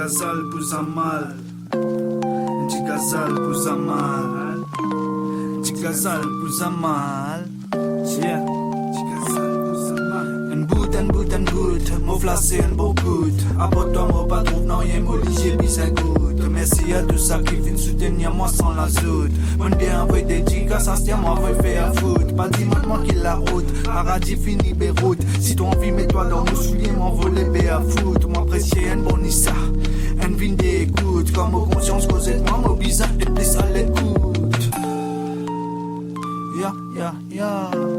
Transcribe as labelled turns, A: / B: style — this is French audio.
A: gazal pousa mal, petit gazal pousa mal, petit gazal pousa mal, yeah. En bout, m'au flassé en beau coûte. Après toi, m'au pas trouve, non, y'a m'olivier, bis un goût. Merci à tous ceux qui viennent soutenir moi sans la zoute. Mon bien envoyé des dicas, ça se tient, moi, envoyé faire foot. Pas dis-moi qui la route, paradis fini, Beyrouth. Si t'as envie, mets-toi dans mon soulier, m'envoler, à foot. Moi, apprécier un bonissa, un vin d'écoute. Comme aux consciences, causez de moi, mon bizarre, et plus à l'écoute. Ya, ya, ya.